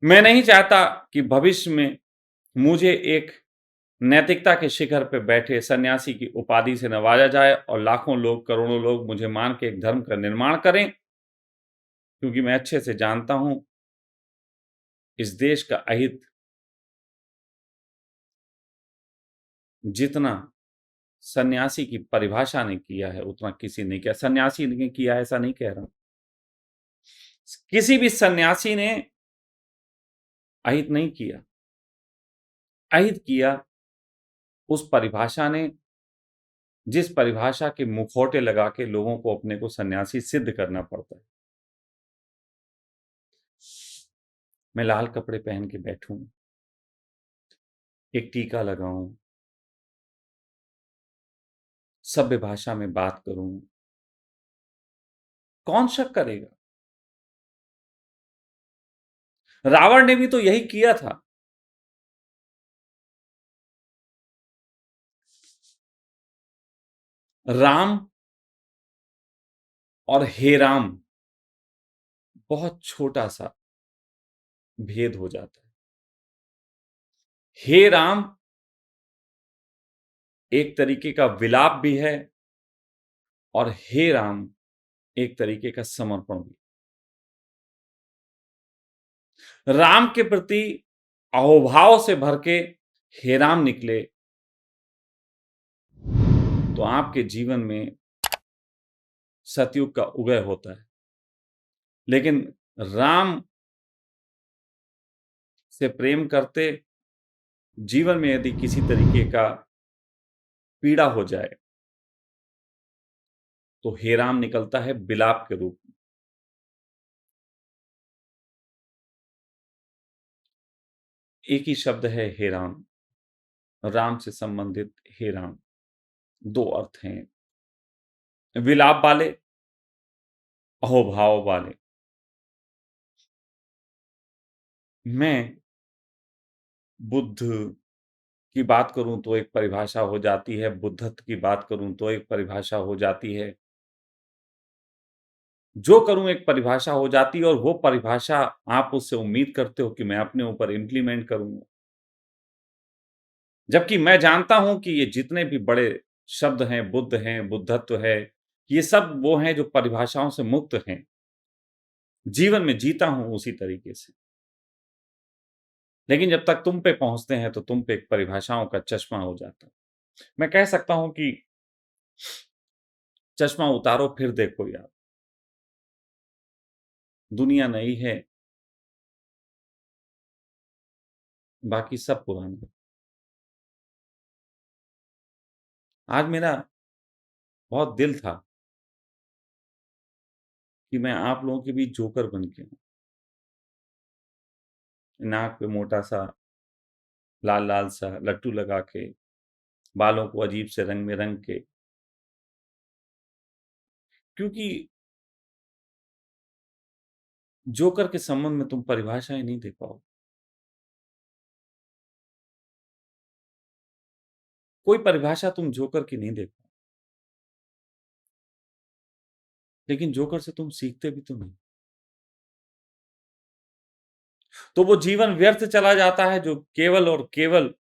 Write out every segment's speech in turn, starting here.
मैं नहीं चाहता कि भविष्य में मुझे एक नैतिकता के शिखर पे बैठे सन्यासी की उपाधि से नवाजा जाए और लाखों लोग, करोड़ों लोग मुझे मान के एक धर्म का निर्माण करें, क्योंकि मैं अच्छे से जानता हूं इस देश का अहित जितना सन्यासी की परिभाषा ने किया है उतना किसी ने किया। सन्यासी ने किया है ऐसा नहीं कह रहा हूं, किसी भी सन्यासी ने अहित नहीं किया। अहित किया उस परिभाषा ने जिस परिभाषा के मुखौटे लगा के लोगों को अपने को सन्यासी सिद्ध करना पड़ता है। मैं लाल कपड़े पहन के बैठूं, एक टीका लगाऊं, सभ्य भाषा में बात करूं, कौन शक करेगा? रावण ने भी तो यही किया था। राम और हे राम बहुत छोटा सा भेद हो जाता है। हे राम एक तरीके का विलाप भी है और हे राम एक तरीके का समर्पण भी। राम के प्रति अहोभाव से भर के हे राम निकले तो आपके जीवन में सतयुग का उदय होता है। लेकिन राम से प्रेम करते जीवन में यदि किसी तरीके का पीड़ा हो जाए तो हे राम निकलता है विलाप के रूप में। एक ही शब्द है हे राम, राम से संबंधित हे राम, दो अर्थ हैं, विलाप वाले, अहोभाव वाले। मैं बुद्ध की बात करूं तो एक परिभाषा हो जाती है, बुद्धत्व की बात करूं तो एक परिभाषा हो जाती है, जो करूं एक परिभाषा हो जाती है और वो परिभाषा आप उससे उम्मीद करते हो कि मैं अपने ऊपर इम्प्लीमेंट करूंगा। जबकि मैं जानता हूं कि ये जितने भी बड़े शब्द हैं, बुद्ध हैं, बुद्धत्व है, ये सब वो हैं जो परिभाषाओं से मुक्त हैं। जीवन में जीता हूं उसी तरीके से। लेकिन जब तक तुम पे पहुंचते हैं तो तुम पे एक परिभाषाओं का चश्मा हो जाता है। मैं कह सकता हूं कि चश्मा उतारो फिर देखो यार, दुनिया नई है, बाकी सब पुराना है। आज मेरा बहुत दिल था कि मैं आप लोगों के बीच जोकर बन के आऊं, नाक पे मोटा सा लाल लाल सा लट्टू लगा के, बालों को अजीब से रंग में रंग के, क्योंकि जोकर के संबंध में तुम परिभाषाएं नहीं दे पाओ। कोई परिभाषा तुम जोकर की नहीं दे पाओ। लेकिन जोकर से तुम सीखते भी तो नहीं। तो वो जीवन व्यर्थ चला जाता है जो केवल और केवल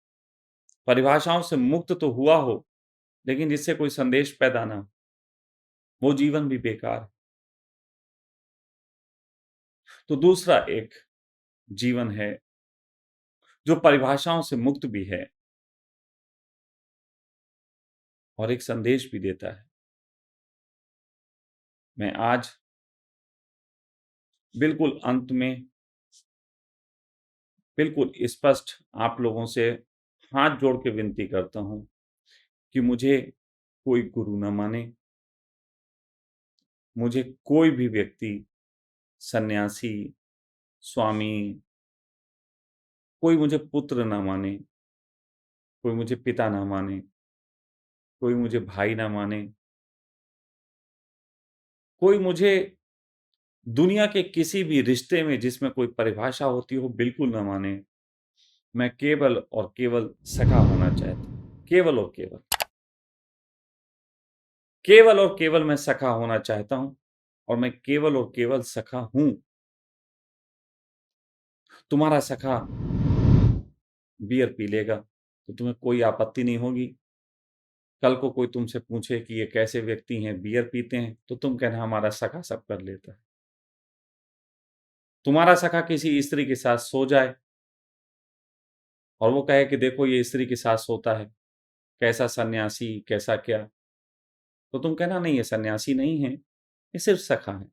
परिभाषाओं से मुक्त तो हुआ हो, लेकिन जिससे कोई संदेश पैदा ना हो। वो जीवन भी बेकार है। तो दूसरा एक जीवन है जो परिभाषाओं से मुक्त भी है और एक संदेश भी देता है। मैं आज बिल्कुल अंत में बिल्कुल स्पष्ट आप लोगों से हाथ जोड़ के विनती करता हूं कि मुझे कोई गुरु न माने, मुझे कोई भी व्यक्ति, सन्यासी, स्वामी, कोई मुझे पुत्र ना माने, कोई मुझे पिता ना माने, कोई मुझे भाई ना माने, कोई मुझे दुनिया के किसी भी रिश्ते में जिसमें कोई परिभाषा होती हो बिल्कुल ना माने। मैं केवल और केवल सखा होना चाहता हूं, केवल और केवल, केवल और केवल मैं सखा होना चाहता हूं और मैं केवल और केवल सखा हूं। तुम्हारा सखा बियर पी लेगा, तो तुम्हें कोई आपत्ति नहीं होगी। कल को कोई तुमसे पूछे कि ये कैसे व्यक्ति हैं, बियर पीते हैं, तो तुम कहना हमारा सखा सब कर लेता है। तुम्हारा सखा किसी स्त्री के साथ सो जाए और वो कहे कि देखो ये स्त्री के साथ सोता है, कैसा सन्यासी, कैसा क्या, तो तुम कहना नहीं ये सन्यासी नहीं है, ये सिर्फ सखा है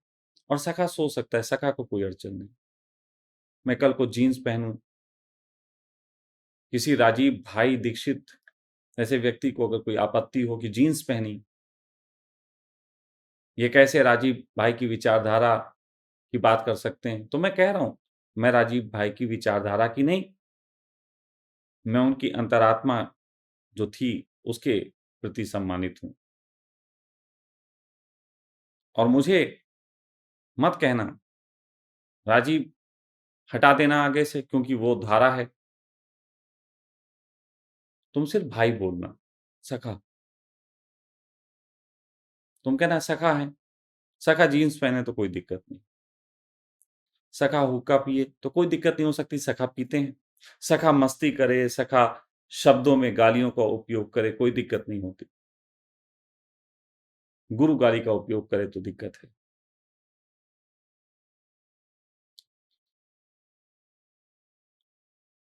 और सखा सो सकता है, सखा को कोई अड़चन नहीं। मैं कल को जीन्स पहनूं, किसी राजीव भाई दीक्षित ऐसे व्यक्ति को अगर कोई आपत्ति हो कि जीन्स पहनी, ये कैसे राजीव भाई की विचारधारा की बात कर सकते हैं, तो मैं कह रहा हूं मैं राजीव भाई की विचारधारा की नहीं, मैं उनकी अंतरात्मा जो थी उसके प्रति सम्मानित हूं। और मुझे मत कहना राजीव हटा देना आगे से क्योंकि वो धारा है, तुम सिर्फ भाई बोलना, सखा। तुम कहना सखा है, सखा जीन्स पहने तो कोई दिक्कत नहीं, सखा हुक्का पिए तो कोई दिक्कत नहीं हो सकती, सखा पीते हैं। सखा मस्ती करे, सखा शब्दों में गालियों का उपयोग करे, कोई दिक्कत नहीं होती। गुरु गाली का उपयोग करे तो दिक्कत है।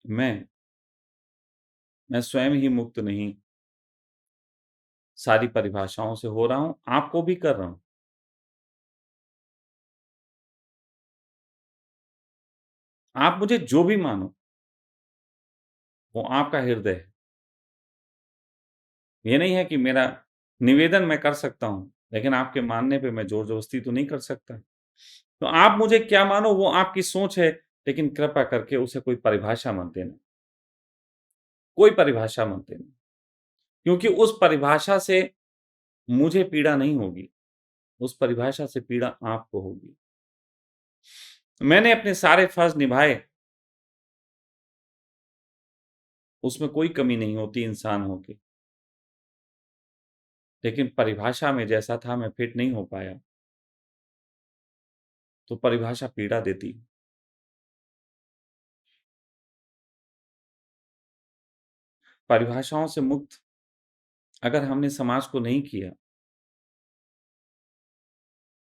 मैं मैं स्वयं ही मुक्त नहीं, सारी परिभाषाओं से हो रहा हूं, आपको भी कर रहा हूं। आप मुझे जो भी मानो वो आपका हृदय है। ये नहीं है कि मेरा निवेदन मैं कर सकता हूं, लेकिन आपके मानने पे मैं जोर जबरदस्ती तो नहीं कर सकता। तो आप मुझे क्या मानो वो आपकी सोच है, लेकिन कृपया करके उसे कोई परिभाषा मत देना, कोई परिभाषा मत देना, क्योंकि उस परिभाषा से मुझे पीड़ा नहीं होगी, उस परिभाषा से पीड़ा आपको होगी। मैंने अपने सारे फर्ज निभाए, उसमें कोई कमी नहीं होती इंसान होके, लेकिन परिभाषा में जैसा था मैं फिट नहीं हो पाया, तो परिभाषा पीड़ा देती है। परिभाषाओं से मुक्त अगर हमने समाज को नहीं किया,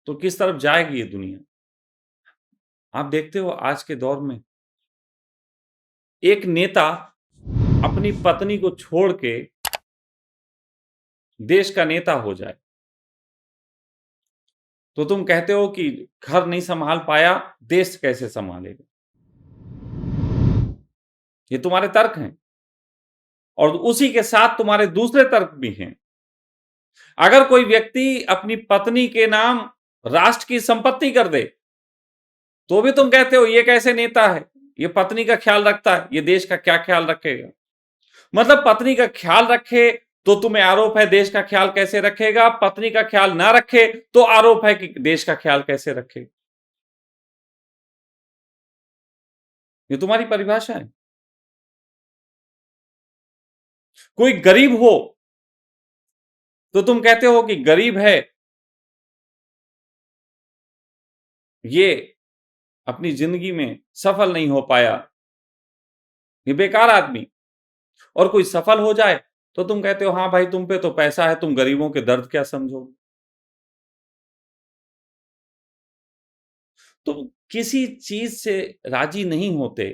तो किस तरफ जाएगी ये दुनिया? आप देखते हो आज के दौर में एक नेता अपनी पत्नी को छोड़ के देश का नेता हो जाए, तो तुम कहते हो कि घर नहीं संभाल पाया, देश कैसे संभालेगा? ये तुम्हारे तर्क हैं और उसी के साथ तुम्हारे दूसरे तर्क भी हैं। अगर कोई व्यक्ति अपनी पत्नी के नाम राष्ट्र की संपत्ति कर दे, तो भी तुम कहते हो ये कैसे नेता है? ये पत्नी का ख्याल रखता है, ये देश का क्या ख्याल रखेगा? मतलब पत्नी का ख्याल रखे तो तुम्हें आरोप है देश का ख्याल कैसे रखेगा, पत्नी का ख्याल ना रखे तो आरोप है कि देश का ख्याल कैसे रखेगा। ये तुम्हारी परिभाषा है। कोई गरीब हो तो तुम कहते हो कि गरीब है, ये अपनी जिंदगी में सफल नहीं हो पाया, ये बेकार आदमी। और कोई सफल हो जाए तो तुम कहते हो हाँ भाई तुम पे तो पैसा है, तुम गरीबों के दर्द क्या समझोगे? तुम किसी चीज से राजी नहीं होते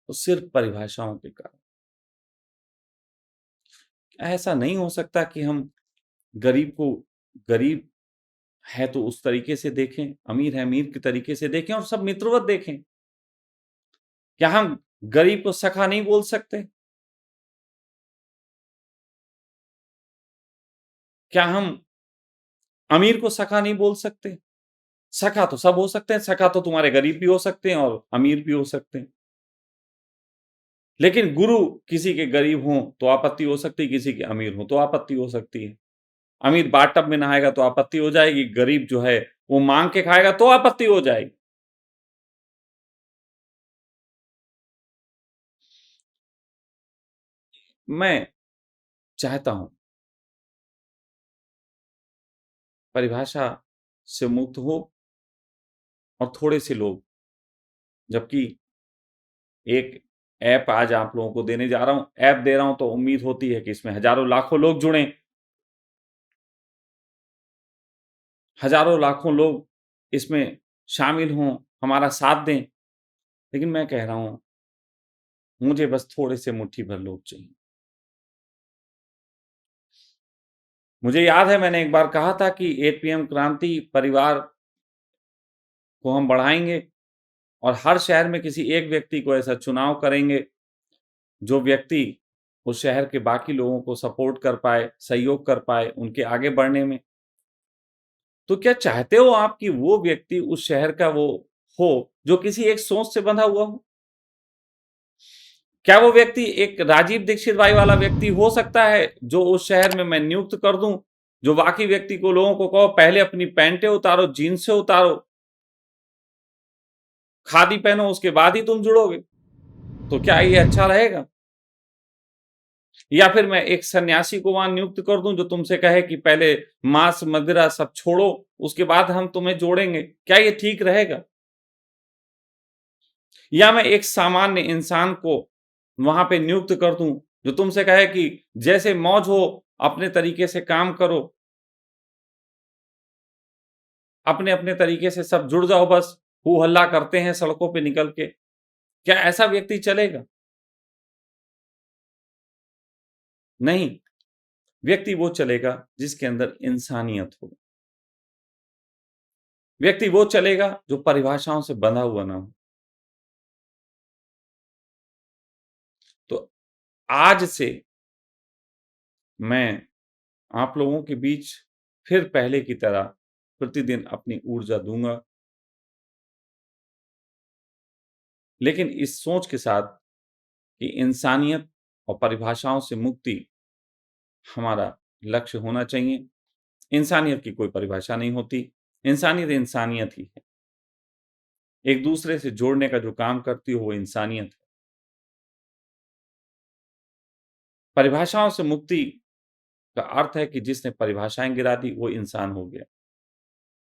तो सिर्फ परिभाषाओं के कारण। ऐसा नहीं हो सकता कि हम गरीब को गरीब है तो उस तरीके से देखें, अमीर है अमीर के तरीके से देखें और सब मित्रवत देखें। क्या हम गरीब को सखा नहीं बोल सकते? क्या हम अमीर को सखा नहीं बोल सकते? सखा तो सब हो सकते हैं, सखा तो तुम्हारे गरीब भी हो सकते हैं और अमीर भी हो सकते हैं। लेकिन गुरु किसी के गरीब हों तो आपत्ति हो सकती है, किसी के अमीर हों तो आपत्ति हो सकती है। अमीर बाथटब में नहाएगा तो आपत्ति हो जाएगी, गरीब जो है वो मांग के खाएगा तो आपत्ति हो जाएगी। मैं चाहता हूं परिभाषा से मुक्त हो और थोड़े से लोग, जबकि एक ऐप आज आप लोगों को देने जा रहा हूँ, ऐप दे रहा हूँ तो उम्मीद होती है कि इसमें हज़ारों लाखों लोग जुड़ें, हज़ारों लाखों लोग इसमें शामिल हों, हमारा साथ दें। लेकिन मैं कह रहा हूँ, मुझे बस थोड़े से मुट्ठी भर लोग चाहिए। मुझे याद है मैंने एक बार कहा था कि 8 पीएम क्रांति परिवार को हम बढ़ाएँगे और हर शहर में किसी एक व्यक्ति को ऐसा चुनाव करेंगे, जो व्यक्ति उस शहर के बाकी लोगों को सपोर्ट कर पाए, सहयोग कर पाए उनके आगे बढ़ने में। तो क्या चाहते हो आप कि वो व्यक्ति उस शहर का वो हो, जो किसी एक सोच से बंधा हुआ हो? क्या वो व्यक्ति एक राजीव दीक्षित बाई वाला व्यक्ति हो सकता है, जो उस शहर में मैं नियुक्त कर दूँ, जो बाकी व्यक्ति को लोगों को कहो पहले अपनी पैंटें उतारो, जीन्सें उतारो, खादी पहनो उसके बाद ही तुम जुड़ोगे? तो क्या ये अच्छा रहेगा? या फिर मैं एक सन्यासी को वहां नियुक्त कर दूं जो तुमसे कहे कि पहले मांस मदिरा सब छोड़ो, उसके बाद हम तुम्हें जोड़ेंगे, क्या ये ठीक रहेगा? या मैं एक सामान्य इंसान को वहां पे नियुक्त कर दूं जो तुमसे कहे कि जैसे मौज हो अपने तरीके से काम करो, अपने अपने तरीके से सब जुड़ जाओ, बस हू हल्ला करते हैं सड़कों पे निकल के, क्या ऐसा व्यक्ति चलेगा? नहीं, व्यक्ति वो चलेगा जिसके अंदर इंसानियत हो, व्यक्ति वो चलेगा जो परिभाषाओं से बंधा हुआ ना हो। तो आज से मैं आप लोगों के बीच फिर पहले की तरह प्रतिदिन अपनी ऊर्जा दूँगा, लेकिन इस सोच के साथ कि इंसानियत और परिभाषाओं से मुक्ति हमारा लक्ष्य होना चाहिए। इंसानियत की कोई परिभाषा नहीं होती, इंसानियत इंसानियत ही है। एक दूसरे से जोड़ने का जो काम करती है वो इंसानियत है। परिभाषाओं से मुक्ति का अर्थ है कि जिसने परिभाषाएँ गिरा दी वो इंसान हो गया।